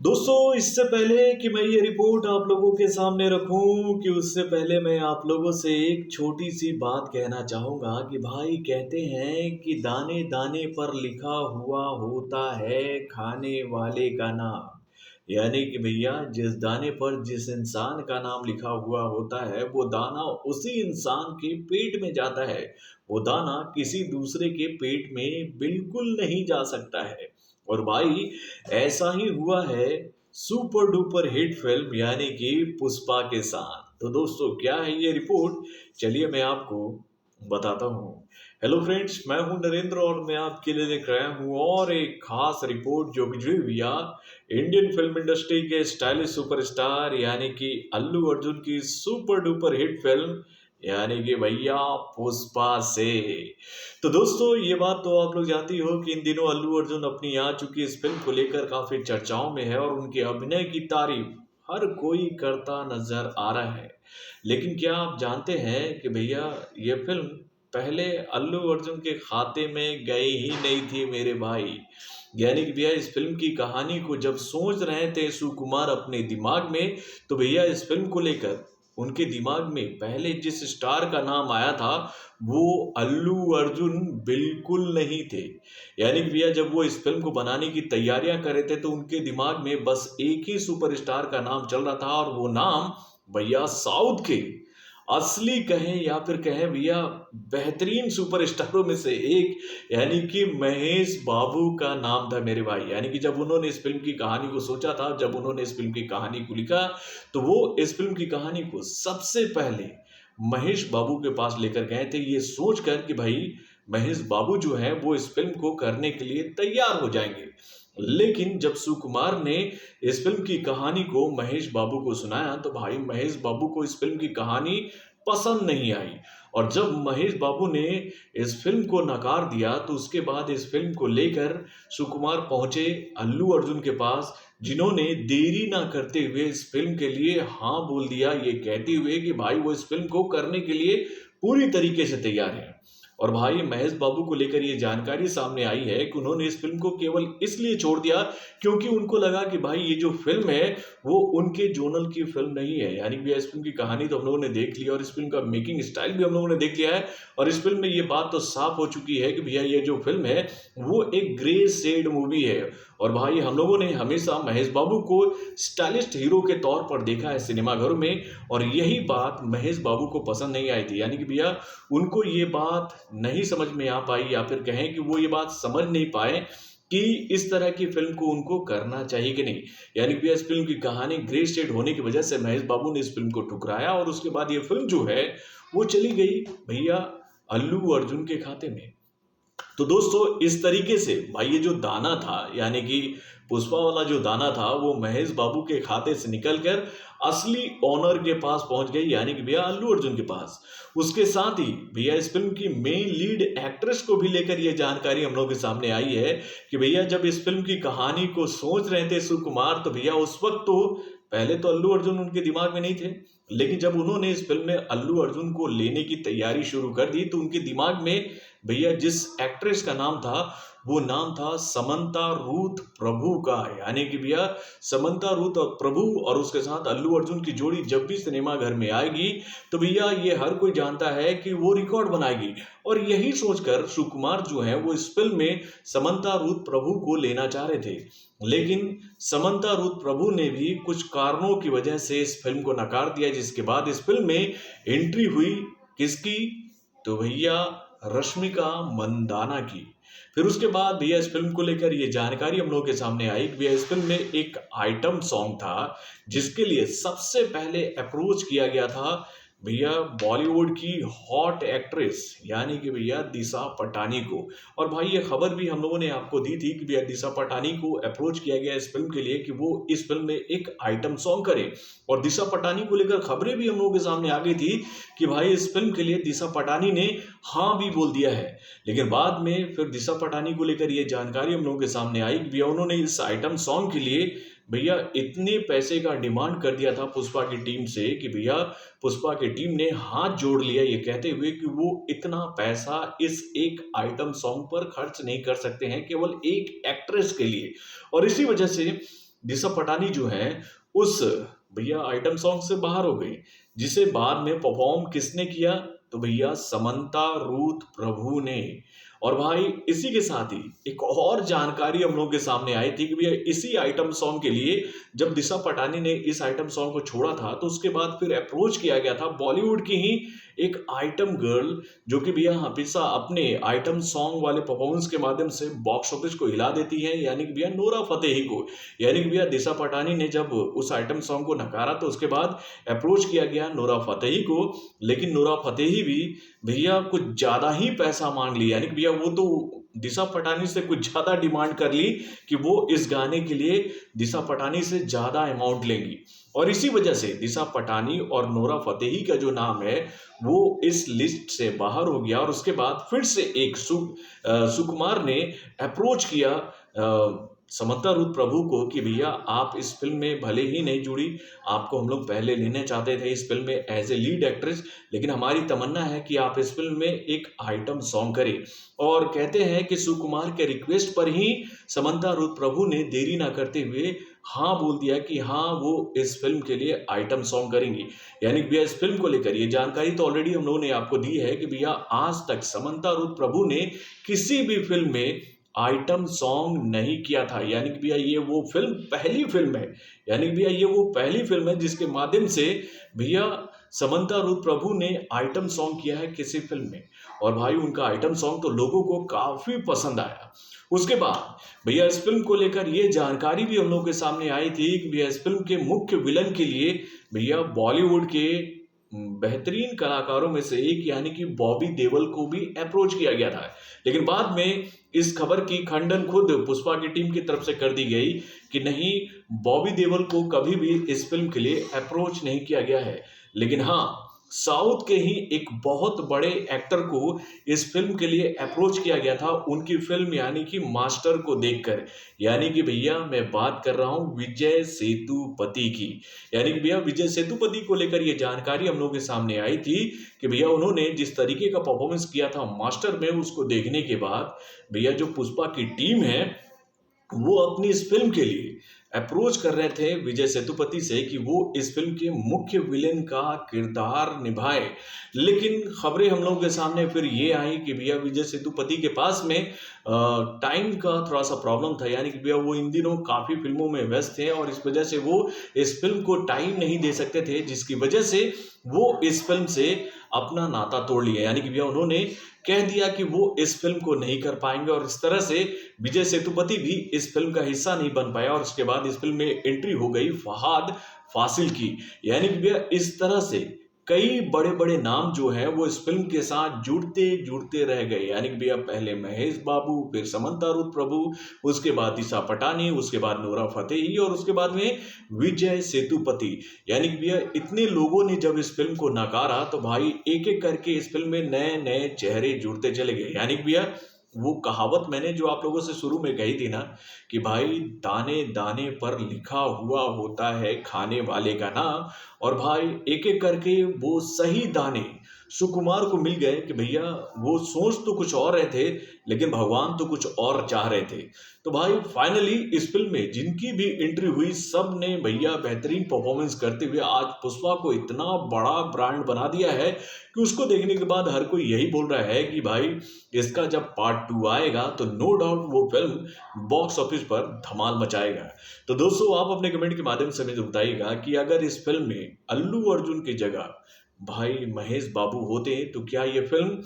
दोस्तों, इससे पहले कि मैं ये रिपोर्ट आप लोगों के सामने रखूं कि उससे पहले मैं आप लोगों से एक छोटी सी बात कहना चाहूँगा कि भाई कहते हैं कि दाने दाने पर लिखा हुआ होता है खाने वाले का नाम। यानी कि भैया जिस दाने पर जिस इंसान का नाम लिखा हुआ होता है वो दाना उसी इंसान के पेट में जाता है। वो दाना किसी दूसरे के पेट में बिल्कुल नहीं जा सकता है। और भाई ऐसा ही हुआ है सुपर डुपर हिट फिल्म यानी कि पुष्पा के साथ। तो दोस्तों क्या है ये रिपोर्ट, चलिए मैं आपको बताता हूँ। हेलो फ्रेंड्स, मैं हूँ नरेंद्र और मैं आपके लिए लेकर आया हूँ और एक खास रिपोर्ट जो कि जी भैया इंडियन फिल्म इंडस्ट्री के स्टाइलिश सुपरस्टार यानी कि अल्लू अर्जुन की सुपर डुपर हिट फिल्म यानी कि भैया पुष्पा से। तो दोस्तों ये बात तो आप लोग जानती हो कि इन दिनों अल्लू अर्जुन अपनी आ चुकी इस फिल्म को लेकर काफी चर्चाओं में है और उनके अभिनय की तारीफ हर कोई करता नजर आ रहा है। लेकिन क्या आप जानते हैं कि भैया ये फिल्म पहले अल्लू अर्जुन के खाते में गई ही नहीं थी मेरे भाई। यानी कि भैया इस फिल्म की कहानी को जब सोच रहे थे सुकुमार अपने दिमाग में, तो भैया इस फिल्म को लेकर उनके दिमाग में पहले जिस स्टार का नाम आया था वो अल्लू अर्जुन बिल्कुल नहीं थे। यानी कि भैया जब वो इस फिल्म को बनाने की तैयारियां कर रहे थे तो उनके दिमाग में बस एक ही सुपरस्टार का नाम चल रहा था और वो नाम भैया साउथ के असली कहें या फिर कहें भैया बेहतरीन सुपरस्टारों में से एक यानी कि महेश बाबू का नाम था मेरे भाई। यानी कि जब उन्होंने इस फिल्म की कहानी को सोचा था, जब उन्होंने इस फिल्म की कहानी को लिखा, तो वो इस फिल्म की कहानी को सबसे पहले महेश बाबू के पास लेकर गए थे ये सोचकर कि भाई महेश बाबू जो है वो इस फिल्म को करने के लिए तैयार हो जाएंगे। लेकिन जब सुकुमार ने इस फिल्म की कहानी को महेश बाबू को सुनाया तो भाई महेश बाबू को इस फिल्म की कहानी पसंद नहीं आई। और जब महेश बाबू ने इस फिल्म को नकार दिया तो उसके बाद इस फिल्म को लेकर सुकुमार पहुंचे अल्लू अर्जुन के पास, जिन्होंने देरी ना करते हुए इस फिल्म के लिए हाँ बोल दिया, ये कहते हुए कि भाई वो इस फिल्म को करने के लिए पूरी तरीके से तैयार है। और भाई महेश बाबू को लेकर ये जानकारी सामने आई है कि उन्होंने इस फिल्म को केवल इसलिए छोड़ दिया क्योंकि उनको लगा कि भाई ये जो फिल्म है वो उनके जोनल की फिल्म नहीं है। यानी कि इस फिल्म की कहानी तो हम लोगों ने देख ली और इस फिल्म का मेकिंग स्टाइल भी हम लोगों ने देख लिया है और इस फिल्म में ये बात तो साफ हो चुकी है कि भैया ये जो फिल्म है वो एक ग्रे शेड मूवी है। और भाई हम लोगों ने हमेशा महेश बाबू को स्टाइलिस्ट हीरो के तौर पर देखा है सिनेमाघरों में और यही बात महेश बाबू को पसंद नहीं आई थी। यानी कि भैया उनको ये बात नहीं समझ में आ पाई या फिर कहें कि वो ये बात समझ नहीं पाए कि इस तरह की फिल्म को उनको करना चाहिए कि नहीं। यानी कि इस फिल्म की कहानी ग्रे शेड होने की वजह से महेश बाबू ने इस फिल्म को ठुकराया और उसके बाद ये फिल्म जो है वो चली गई भैया अल्लू अर्जुन के खाते में। तो दोस्तों इस तरीके से भाई ये जो दाना था यानी कि पुष्पा वाला जो दाना था वो महेश बाबू के खाते से निकलकर असली ओनर के पास पहुंच गई यानी कि भैया अल्लू अर्जुन के पास। उसके साथ ही भैया इस फिल्म की मेन लीड एक्ट्रेस को भी लेकर ये जानकारी हम लोग के सामने आई है कि भैया जब इस फिल्म की कहानी को सोच रहे थे सुकुमार तो भैया उस वक्त तो पहले तो अल्लू अर्जुन उनके दिमाग में नहीं थे। लेकिन जब उन्होंने इस फिल्म में अल्लू अर्जुन को लेने की तैयारी शुरू कर दी तो उनके दिमाग में भैया जिस एक्ट्रेस का नाम था वो नाम था समंता रूथ प्रभु का। यानी कि भैया समंता रूथ और प्रभु और उसके साथ अल्लू अर्जुन की जोड़ी जब भी सिनेमा घर में आएगी तो भैया ये हर कोई जानता है कि वो रिकॉर्ड बनाएगी। और यही सोचकर सुकुमार जो है वो इस फिल्म में समंता रूथ प्रभु को लेना चाह रहे थे। लेकिन समंता रूथ प्रभु ने भी कुछ कारणों की वजह से इस फिल्म को नकार दिया, जिसके बाद इस फिल्म में एंट्री हुई किसकी, तो भैया रश्मिका मंदाना की। फिर उसके बाद भैया इस फिल्म को लेकर ये जानकारी हम लोगों के सामने आई कि भैया इस फिल्म में एक आइटम सॉन्ग था जिसके लिए सबसे पहले अप्रोच किया गया था भैया बॉलीवुड की हॉट एक्ट्रेस यानी कि भैया दिशा पटानी को। और भाई ये खबर भी हम लोगों ने आपको दी थी कि भैया दिशा पटानी को अप्रोच किया गया इस फिल्म के लिए कि वो इस फिल्म में एक आइटम सॉन्ग करे। और दिशा पटानी को लेकर खबरें भी हम लोगों के सामने आ गई थी कि भाई इस फिल्म के लिए दिशा पटानी ने हाँ भी बोल दिया है। लेकिन बाद में फिर दिशा पटानी को लेकर ये जानकारी हम लोगों के सामने आई कि भैया उन्होंने इस आइटम सॉन्ग के लिए भैया इतने पैसे का डिमांड कर दिया था पुष्पा की टीम से कि भैया पुष्पा की टीम ने हाथ जोड़ लिया ये कहते हुए कि वो इतना पैसा इस एक आइटम सॉन्ग पर खर्च नहीं कर सकते हैं केवल एक एक्ट्रेस के लिए। और इसी वजह से दिशा पटानी जो है उस भैया आइटम सॉन्ग से बाहर हो गई, जिसे बाद में परफॉर्म किसने किया? तो भैया समंता रूथ प्रभु ने। और भाई इसी के साथ ही एक और जानकारी हम लोग के सामने आई थी कि भैया इसी आइटम सॉन्ग के लिए जब दिशा पटानी ने इस आइटम सॉन्ग को छोड़ा था तो उसके बाद फिर अप्रोच किया गया था बॉलीवुड की ही एक आइटम गर्ल, जो कि भैया हमेशा अपने आइटम सॉन्ग वाले परफॉर्मेंस के माध्यम से बॉक्स ऑफिस को हिला देती है, यानी कि भैया नोरा फतेही को। यानी कि भैया दिशा पटानी ने जब उस आइटम सॉन्ग को नकारा तो उसके बाद अप्रोच किया गया नोरा फतेही को, लेकिन नोरा फतेही भी भैया कुछ ज्यादा ही पैसा मांग लिया, यानी कि भैया वो तो दिशा पटानी से कुछ ज्यादा डिमांड कर ली कि वो इस गाने के लिए दिशा पटानी से ज्यादा अमाउंट लेंगी। और इसी वजह से दिशा पटानी और नोरा फतेही का जो नाम है वो इस लिस्ट से बाहर हो गया। और उसके बाद फिर से एक सुकुमार ने अप्रोच किया समंता रूथ प्रभु को कि भैया आप इस फिल्म में भले ही नहीं जुड़ी, आपको हम लोग पहले लेने चाहते थे इस फिल्म में एज ए लीड एक्ट्रेस, लेकिन हमारी तमन्ना है कि आप इस फिल्म में एक आइटम सॉन्ग करें। और कहते हैं कि सुकुमार के रिक्वेस्ट पर ही समंता रूथ प्रभु ने देरी ना करते हुए हाँ बोल दिया कि हाँ वो इस फिल्म के लिए आइटम सॉन्ग करेंगी। यानी कि भैया इस फिल्म को लेकर ये जानकारी तो ऑलरेडी हम लोगों ने आपको दी है कि भैया आज तक समंता रूथ प्रभु ने किसी भी फिल्म में आइटम सॉन्ग नहीं किया था। यानी कि भैया ये वो फिल्म पहली फिल्म है, यानी कि भैया ये वो पहली फिल्म है जिसके माध्यम से भैया समंता रूथ प्रभु ने आइटम सॉन्ग किया है किसी फिल्म में। और भाई उनका आइटम सॉन्ग तो लोगों को काफी पसंद आया। उसके बाद भैया इस फिल्म को लेकर ये जानकारी भी हम लोगों के सामने आई थी कि भैया इस फिल्म के मुख्य विलन के लिए भैया बॉलीवुड के बेहतरीन कलाकारों में से एक यानी कि बॉबी देओल को भी अप्रोच किया गया था। लेकिन बाद में इस खबर की खंडन खुद पुष्पा की टीम की तरफ से कर दी गई कि नहीं, बॉबी देओल को कभी भी इस फिल्म के लिए अप्रोच नहीं किया गया है। लेकिन हाँ, साउथ के ही एक बहुत बड़े एक्टर को इस फिल्म के लिए अप्रोच किया गया था उनकी फिल्म यानी कि मास्टर को देखकर। यानी कि भैया मैं बात कर रहा हूं विजय सेतुपति की। यानी कि भैया विजय सेतुपति को लेकर ये जानकारी हम लोगों के सामने आई थी कि भैया उन्होंने जिस तरीके का परफॉर्मेंस किया था मास्टर में, उसको देखने के बाद भैया जो पुष्पा की टीम है वो अपनी इस फिल्म के लिए अप्रोच कर रहे थे विजय सेतुपति से कि वो इस फिल्म के मुख्य विलेन का किरदार निभाए। लेकिन खबरें हम लोगों के सामने फिर ये आई कि भैया विजय सेतुपति के पास में टाइम का थोड़ा सा प्रॉब्लम था, यानी कि भैया वो इन दिनों काफी फिल्मों में व्यस्त थे और इस वजह से वो इस फिल्म को टाइम नहीं दे सकते थे, जिसकी वजह से वो इस फिल्म से अपना नाता तोड़ लिया। यानी कि भैया उन्होंने कह दिया कि वो इस फिल्म को नहीं कर पाएंगे और इस तरह से विजय सेतुपति भी इस फिल्म का हिस्सा नहीं बन पाया। और इसके बाद इस फिल्म में एंट्री हो गई फहाद फासिल की। यानी कि भैया इस तरह से कई बड़े बड़े नाम जो है वो इस फिल्म के साथ जुड़ते जुड़ते रह गए। यानी कि भैया पहले महेश बाबू, फिर समंता रूथ प्रभु, उसके बाद दिशा पटानी, उसके बाद नोरा फतेही और उसके बाद में विजय सेतुपति। यानी कि भैया इतने लोगों ने जब इस फिल्म को नकारा तो भाई एक एक करके इस फिल्म में नए नए चेहरे जुड़ते चले गए। यानी कि भैया वो कहावत मैंने जो आप लोगों से शुरू में कही थी ना कि भाई दाने दाने पर लिखा हुआ होता है खाने वाले का नाम, और भाई एक एक करके वो सही दाने सुकुमार को मिल गए कि भैया वो सोच तो कुछ और रहे थे लेकिन भगवान तो कुछ और चाह रहे थे। तो भाई फाइनली इस फिल्म में जिनकी भी एंट्री हुई सब ने भैया बेहतरीन परफॉर्मेंस करते हुए आज पुष्पा को इतना बड़ा ब्रांड बना दिया है कि उसको देखने के बाद हर कोई यही बोल रहा है कि भाई इसका जब पार्ट 2 आएगा तो नो डाउट वो फिल्म बॉक्स ऑफिस पर धमाल मचाएगा। तो दोस्तों आप अपने कमेंट के माध्यम से मुझे बताइएगा कि अगर इस फिल्म में अल्लू अर्जुन की जगह भाई महेश बाबू होते तो क्या ये फिल्म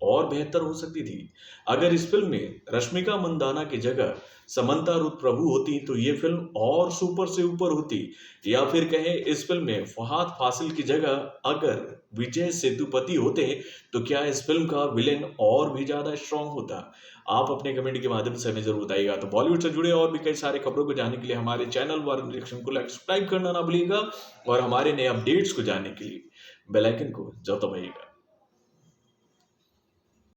और बेहतर हो सकती थी? अगर इस फिल्म में रश्मिका मंदाना की जगह समंता रूथ प्रभु होती तो ये फिल्म और सुपर से ऊपर होती, या फिर कहें इस फिल्म में फहाद फासिल की जगह अगर विजय सेतुपति होते तो क्या इस फिल्म का विलेन और भी ज्यादा स्ट्रांग होता? आप अपने कमेंट के माध्यम से हमें जरूर बताइएगा। तो बॉलीवुड से जुड़े और भी कई सारे खबरों को जानने के लिए हमारे चैनल वार्न रिएक्शन को सब्सक्राइब करना ना भूलिएगा और हमारे नए अपडेट्स को जानने के लिए बेल आइकन को जरूर दबाइएगा।